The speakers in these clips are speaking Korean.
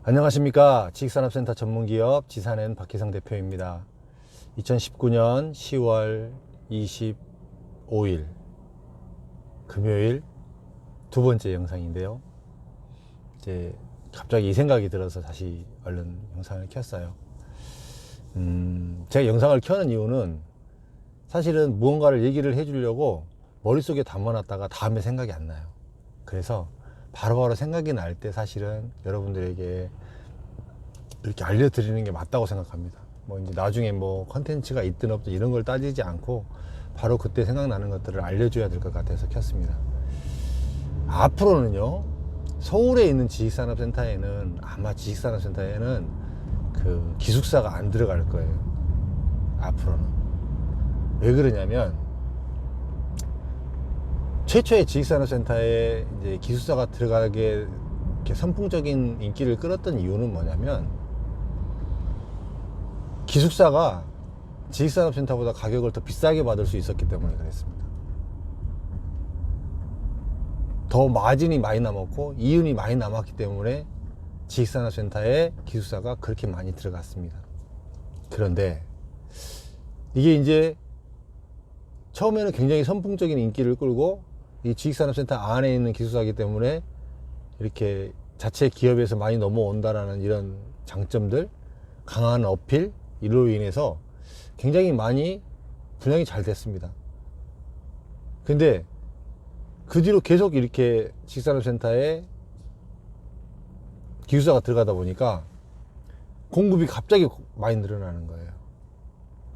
안녕하십니까. 지식산업센터 전문기업 지산엔 박희성 대표입니다. 2019년 10월 25일 금요일 두 번째 영상인데요. 이제 갑자기 이 생각이 들어서 다시 얼른 영상을 켰어요. 제가 영상을 켜는 이유는 사실은 무언가를 얘기를 해주려고 머릿속에 담아놨다가 다음에 생각이 안 나요. 그래서 바로바로 생각이 날 때 사실은 여러분들에게 이렇게 알려드리는 게 맞다고 생각합니다. 뭐 이제 나중에 뭐 컨텐츠가 있든 없든 이런 걸 따지지 않고 바로 그때 생각나는 것들을 알려줘야 될 것 같아서 켰습니다. 앞으로는요, 서울에 있는 지식산업센터에는 아마 지식산업센터에는 그 기숙사가 안 들어갈 거예요. 앞으로는. 왜 그러냐면 최초의 지식산업센터에 이제 기숙사가 들어가게 이렇게 선풍적인 인기를 끌었던 이유는 뭐냐면 기숙사가 지식산업센터보다 가격을 더 비싸게 받을 수 있었기 때문에 그랬습니다. 더 마진이 많이 남았고 이윤이 많이 남았기 때문에 지식산업센터에 기숙사가 그렇게 많이 들어갔습니다. 그런데 이게 이제 처음에는 굉장히 선풍적인 인기를 끌고 이 지식산업센터 안에 있는 기숙사이기 때문에 이렇게 자체 기업에서 많이 넘어온다라는 이런 장점들, 강한 어필, 이로 인해서 굉장히 많이 분양이 잘 됐습니다. 근데 그 뒤로 계속 이렇게 지식산업센터에 기숙사가 들어가다 보니까 공급이 갑자기 많이 늘어나는 거예요.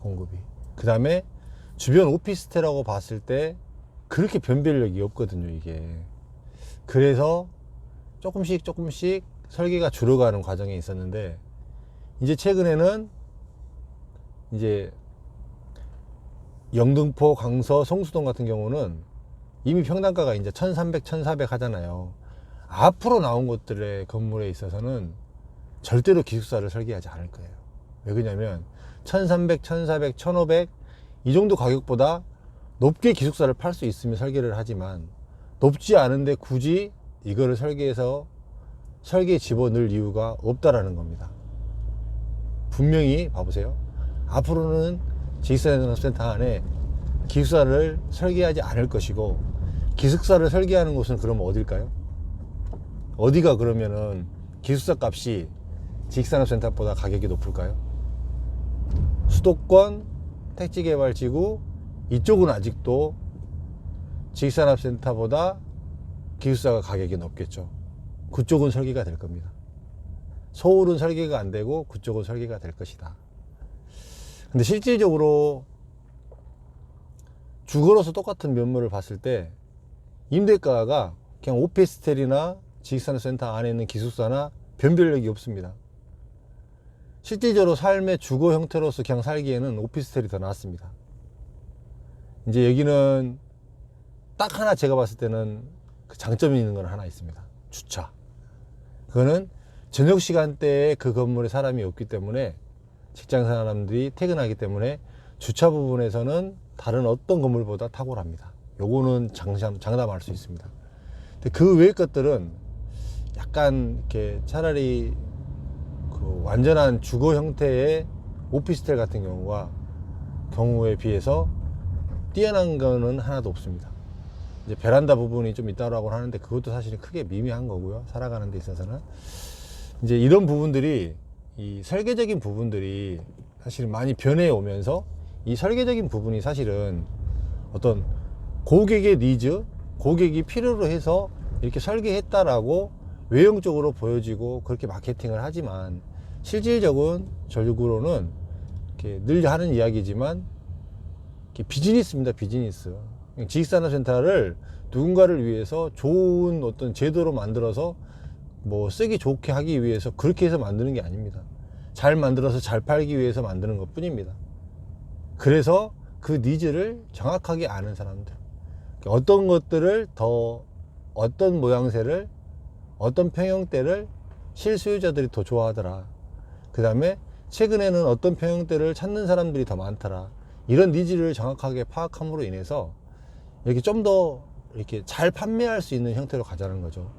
공급이. 그 다음에 주변 오피스텔하고 봤을 때 그렇게 변별력이 없거든요, 이게. 그래서 조금씩 설계가 줄어가는 과정에 있었는데, 이제 최근에는 이제 영등포, 강서, 성수동 같은 경우는 이미 평당가가 이제 1300, 1400 하잖아요. 앞으로 나온 곳들의 건물에 있어서는 절대로 기숙사를 설계하지 않을 거예요. 왜 그러냐면 1300, 1400, 1500 이 정도 가격보다 높게 기숙사를 팔 수 있으면 설계를 하지만 높지 않은데 굳이 이거를 설계해서 설계에 집어넣을 이유가 없다라는 겁니다. 분명히 봐보세요. 앞으로는 지식산업센터 안에 기숙사를 설계하지 않을 것이고, 기숙사를 설계하는 곳은 그러면 어딜까요? 어디가 그러면은 기숙사 값이 지식산업센터보다 가격이 높을까요? 수도권 택지개발지구 이쪽은 아직도 지식산업센터보다 기숙사가 가격이 높겠죠. 그쪽은 설계가 될 겁니다. 서울은 설계가 안 되고 그쪽은 설계가 될 것이다. 근데 실질적으로 주거로서 똑같은 면모를 봤을 때 임대가가 그냥 오피스텔이나 지식산업센터 안에 있는 기숙사나 변별력이 없습니다. 실질적으로 삶의 주거 형태로서 그냥 살기에는 오피스텔이 더 낫습니다. 이제 여기는 딱 하나 제가 봤을 때는 그 장점이 있는 건 하나 있습니다. 주차. 그거는 저녁 시간대에 그 건물에 사람이 없기 때문에, 직장 사람들이 퇴근하기 때문에 주차 부분에서는 다른 어떤 건물보다 탁월합니다. 요거는 장담할 수 있습니다. 근데 그 외의 것들은 약간 이렇게 차라리 그 완전한 주거 형태의 오피스텔 같은 경우에 비해서 뛰어난 거는 하나도 없습니다. 이제 베란다 부분이 좀 있다고 하는데 그것도 사실은 크게 미미한 거고요. 살아가는 데 있어서는 이제 이런 부분들이, 이 설계적인 부분들이 사실 많이 변해 오면서 이 설계적인 부분이 사실은 어떤 고객의 니즈, 고객이 필요로 해서 이렇게 설계했다라고 외형적으로 보여지고 그렇게 마케팅을 하지만, 실질적으로는 이렇게 늘 하는 이야기지만 비즈니스입니다. 비즈니스. 지식산업센터를 누군가를 위해서 좋은 어떤 제도로 만들어서 뭐 쓰기 좋게 하기 위해서 그렇게 해서 만드는 게 아닙니다. 잘 만들어서 잘 팔기 위해서 만드는 것 뿐입니다. 그래서 그 니즈를 정확하게 아는 사람들, 어떤 것들을 더, 어떤 모양새를, 어떤 평형대를 실수요자들이 더 좋아하더라, 그 다음에 최근에는 어떤 평형대를 찾는 사람들이 더 많더라, 이런 니즈를 정확하게 파악함으로 인해서 이렇게 좀 더 이렇게 잘 판매할 수 있는 형태로 가자는 거죠.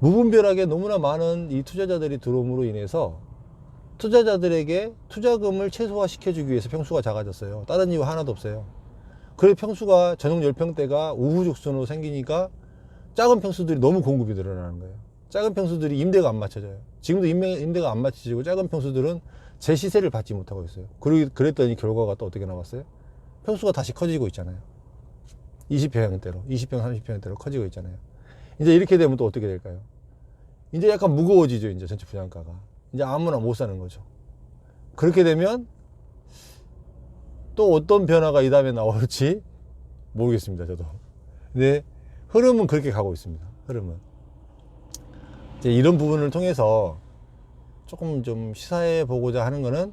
무분별하게 너무나 많은 이 투자자들이 들어옴으로 인해서 투자자들에게 투자금을 최소화시켜주기 위해서 평수가 작아졌어요. 다른 이유 하나도 없어요. 그래 평수가 전용 10평대가 우후죽순으로 생기니까 작은 평수들이 너무 공급이 늘어나는 거예요. 작은 평수들이 임대가 안 맞춰져요. 지금도 임대가 안 맞춰지고 작은 평수들은 제 시세를 받지 못하고 있어요. 그랬더니 결과가 또 어떻게 나왔어요? 평수가 다시 커지고 있잖아요. 20평대로 20평 30평대로 커지고 있잖아요. 이제 이렇게 되면 또 어떻게 될까요? 이제 약간 무거워지죠. 이제 전체 분양가가 이제 아무나 못 사는 거죠. 그렇게 되면 또 어떤 변화가 이 다음에 나올지 모르겠습니다. 저도. 근데 흐름은 그렇게 가고 있습니다. 흐름은 이제 이런 부분을 통해서 조금 좀 시사해 보고자 하는 거는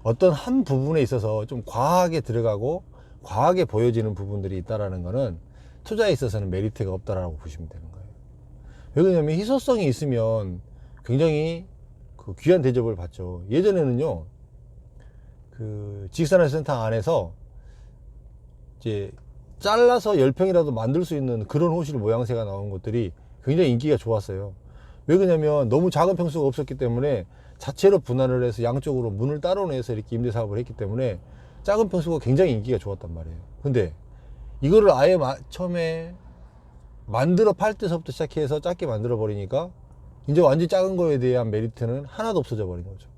어떤 한 부분에 있어서 좀 과하게 들어가고 과하게 보여지는 부분들이 있다라는 거는 투자에 있어서는 메리트가 없다라고 보시면 되는 거예요. 왜 그러냐면 희소성이 있으면 굉장히 그 귀한 대접을 받죠. 예전에는요, 그 지식산업센터 안에서 이제 잘라서 10평이라도 만들 수 있는 그런 호실 모양새가 나온 것들이 굉장히 인기가 좋았어요. 왜 그러냐면 너무 작은 평수가 없었기 때문에 자체로 분할을 해서 양쪽으로 문을 따로 내서 이렇게 임대 사업을 했기 때문에 작은 평수가 굉장히 인기가 좋았단 말이에요. 근데 이거를 아예 처음에 만들어 팔 때서부터 시작해서 작게 만들어 버리니까 이제 완전 작은 거에 대한 메리트는 하나도 없어져 버린 거죠.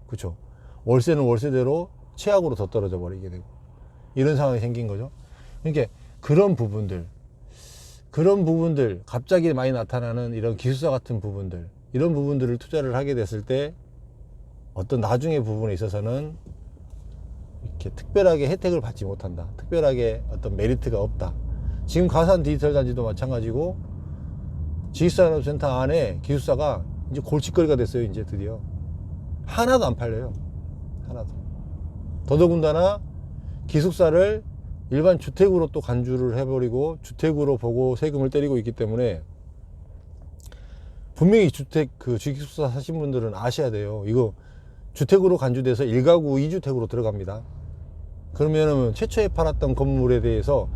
그렇죠? 월세는 월세대로 최악으로 더 떨어져 버리게 되고 이런 상황이 생긴 거죠. 그러니까 그런 부분들 갑자기 많이 나타나는 이런 기술사 같은 부분들, 이런 부분들을 투자를 하게 됐을 때 어떤 나중의 부분에 있어서는 이렇게 특별하게 혜택을 받지 못한다, 특별하게 어떤 메리트가 없다. 지금 가산 디지털 단지도 마찬가지고 지식산업센터 안에 기술사가 이제 골칫거리가 됐어요. 이제 드디어 하나도 안 팔려요. 하나도. 더더군다나 기숙사를 일반 주택으로 또 간주를 해버리고 주택으로 보고 세금을 때리고 있기 때문에 분명히 주식기숙사 사신 분들은 아셔야 돼요. 이거 주택으로 간주돼서 1가구 2주택으로 들어갑니다. 그러면은 최초에 팔았던 건물에 대해서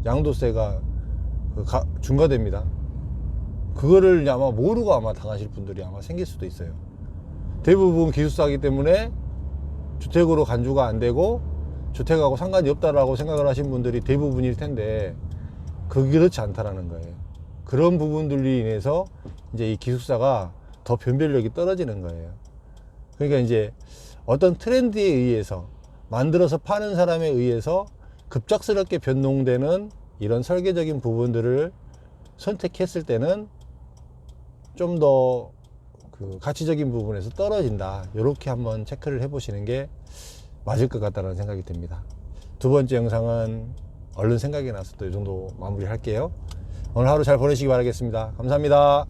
양도세가 중과됩니다. 그거를 아마 모르고 아마 당하실 분들이 아마 생길 수도 있어요. 대부분 기숙사이기 때문에 주택으로 간주가 안 되고 주택하고 상관이 없다라고 생각을 하신 분들이 대부분일 텐데 그게 그렇지 않다라는 거예요. 그런 부분들로 인해서 이제 이 기숙사가 더 변별력이 떨어지는 거예요. 그러니까 이제 어떤 트렌드에 의해서 만들어서 파는 사람에 의해서 급작스럽게 변동되는 이런 설계적인 부분들을 선택했을 때는 좀 더 그 가치적인 부분에서 떨어진다. 이렇게 한번 체크를 해 보시는 게 맞을 것 같다는 생각이 듭니다. 두 번째 영상은 얼른 생각이 나서 또 이 정도 마무리 할게요. 오늘 하루 잘 보내시기 바라겠습니다. 감사합니다.